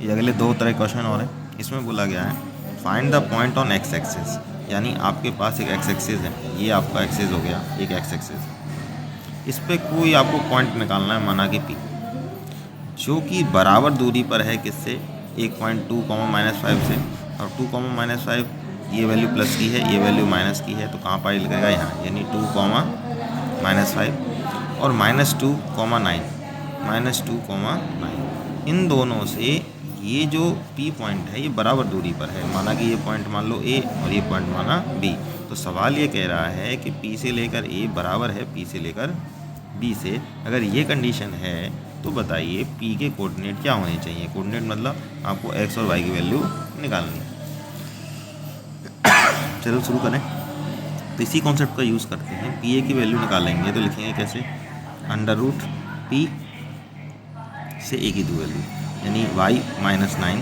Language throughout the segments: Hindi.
ये अगले दो तरह क्वेश्चन और हैं। इसमें बोला गया है find the point on x axis, यानी आपके पास एक एक्स एक्सिस है, ये आपका एक्सिस हो गया, एक एक्स एक्सिस, इस पर कोई आपको पॉइंट निकालना है, माना कि पी, जो कि बराबर दूरी पर है किससे, एक पॉइंट 2, -5 से, और 2, -5 ये वैल्यू प्लस की है, ये वैल्यू माइनस की है, तो कहाँ पर लगेगा, यहाँ, यानी 2, -5 और -2, -9, -2, इन दोनों से ये जो P पॉइंट है ये बराबर दूरी पर है, माना कि ये पॉइंट मान लो A और ये पॉइंट माना B। तो सवाल ये कह रहा है कि P से लेकर A बराबर है P से लेकर B से। अगर ये कंडीशन है तो बताइए P के कोऑर्डिनेट क्या होने चाहिए। कोऑर्डिनेट मतलब आपको x और y की वैल्यू निकालनी। चलो शुरू करें। तो इसी कॉन्सेप्ट का यूज़ करते हैं। PA की वैल्यू निकालेंगे तो लिखेंगे कैसे, √P से A की 2 वैल्यू, यानी y -9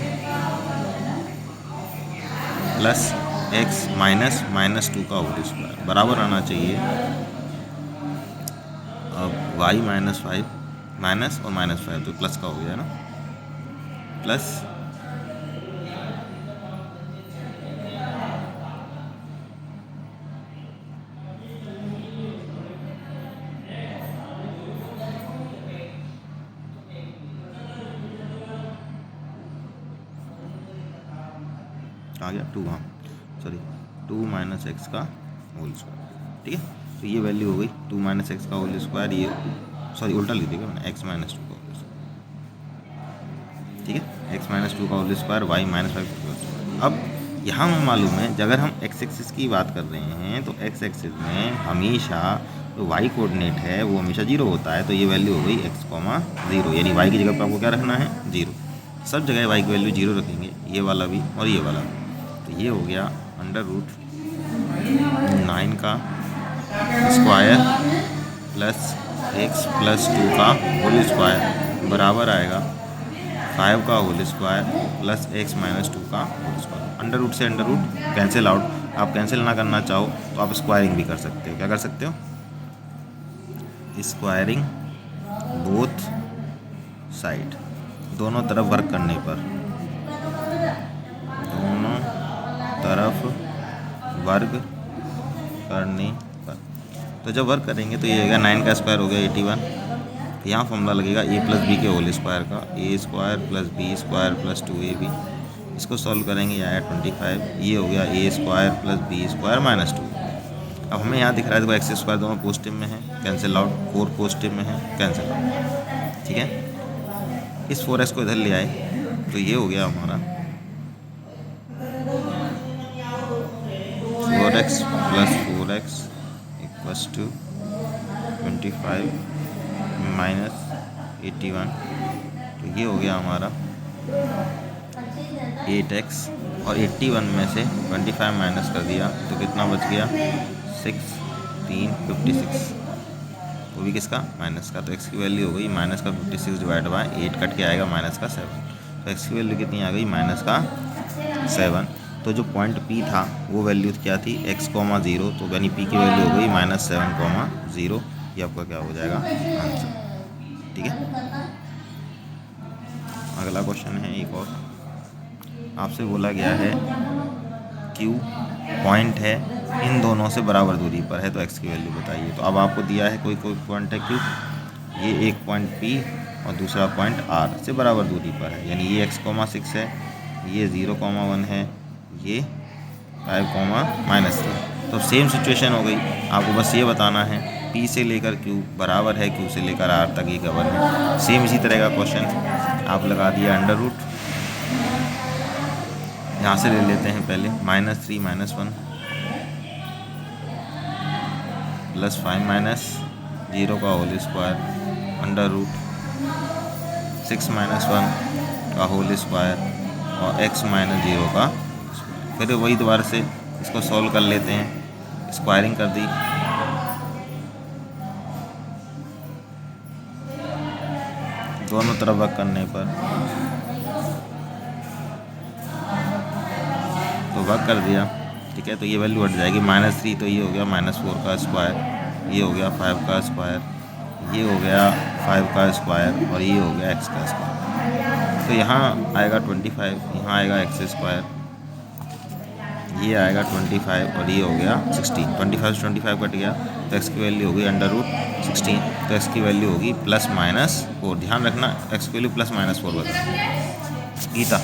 प्लस x -2 का होल स्क्वायर बराबर आना चाहिए। अब y -5 माइनस और -5 तो प्लस का हो गया ना, प्लस आ गया 2, हाँ सॉरी 2 - x का होल स्क्वायर। ठीक है, तो ये वैल्यू हो गई 2 - x का होल स्क्वायर, ये सॉरी उल्टा लिख देगा मैंने, x - 2 का होल स्क्वायर। ठीक है, x - 2 का होल स्क्वायर, y -5 का होल स्क्वायर। अब यहाँ हमें मालूम है अगर हम x एक्सिस की बात कर रहे हैं तो x एक्सिस में हमेशा जो y कोऑर्डिनेट है वो हमेशा 0 होता है। तो ये वैल्यू हो गई x, 0, यानी y की जगह पर आपको क्या रखना है, 0। सब जगह y की वैल्यू 0 रखेंगे, ये वाला भी और ये वाला भी। तो ये हो गया √9 का स्क्वायर प्लस x + 2 का होल स्क्वायर बराबर आएगा 5 का होल स्क्वायर प्लस x - 2 का होल स्क्वायर। अंडर रूट से अंडर रूट कैंसिल आउट। आप कैंसिल ना करना चाहो तो आप स्क्वायरिंग भी कर सकते हो। क्या कर सकते हो, स्क्वायरिंग बोथ साइड, दोनों तरफ वर्क करने पर, दोनों तरफ वर्ग करने पर। तो जब वर्क करेंगे तो ये हो गया 9 का स्क्वायर हो गया 81। तो यहाँ फॉर्मूला लगेगा a + b के होल स्क्वायर का, a² + b² + 2ab। इसको सॉल्व करेंगे, ये आया 25। ये हो गया a² + b² - 2। अब हमें यहाँ दिख रहा है देखो x² दोनों पॉजिटिव में है, कैंसिल आउट, 4 पॉजिटिव में है, कैंसिल आउट। ठीक है, इस 4x को इधर ले आए तो ये हो गया हमारा 4x + 4x = 25 - 81। तो ये हो गया हमारा 8x, और 81 में से 25 माइनस कर दिया तो कितना बच गया, 6, 3, 56। वो भी किसका, माइनस का। तो x की वैल्यू हो गई माइनस का 56 / 8, कट के आएगा -7। तो x की वैल्यू कितनी आ गई, -7। तो जो पॉइंट P था वो वैल्यू क्या थी, x, 0। तो यानी P की वैल्यू हो गई -7, 0। ये आपका क्या हो जाएगा, आंसर। ठीक है, अगला क्वेश्चन है एक और। आपसे बोला गया है Q पॉइंट है, इन दोनों से बराबर दूरी पर है, तो x की वैल्यू बताइए। तो अब आपको दिया है कोई पॉइंट है Q, ये एक पॉइंट P और दूसरा पॉइंट R से बराबर दूरी पर है, यानी ये x, 6 है, ये 0, 1 है, ये 5, -3। तो सेम सिचुएशन हो गई। आपको बस ये बताना है P से लेकर Q बराबर है Q से लेकर R तक, ये कवर है। सेम इसी तरह का क्वेश्चन आप लगा दिया अंडर रूट। यहाँ से ले लेते हैं पहले, -3 - 1 प्लस 5 - 0 का होल स्क्वायर अंडर रूट 6 - 1 का होल स्क्वायर और x - 0 का स्क्वायर। फिर वही दोबारा से इसको सॉल्व कर लेते हैं, स्क्वायरिंग कर दी, दोनों तरफ वर्क करने पर तो वर्क कर दिया। ठीक है, तो ये वैल्यू हट जाएगी -3, तो ये हो गया -4 का स्क्वायर, ये हो गया 5 का स्क्वायर, ये हो गया 5 का स्क्वायर और ये हो गया x का स्क्वायर। तो यहाँ आएगा 25, यहाँ आएगा एक्स स्क्वायर, ये आएगा 25 और ये हो गया 16। 25 से 25 कट गया तो एक्स की वैल्यू होगी √16। तो एक्स की वैल्यू होगी ±4। ध्यान रखना एक्स की वैल्यू ±4 बता गीता।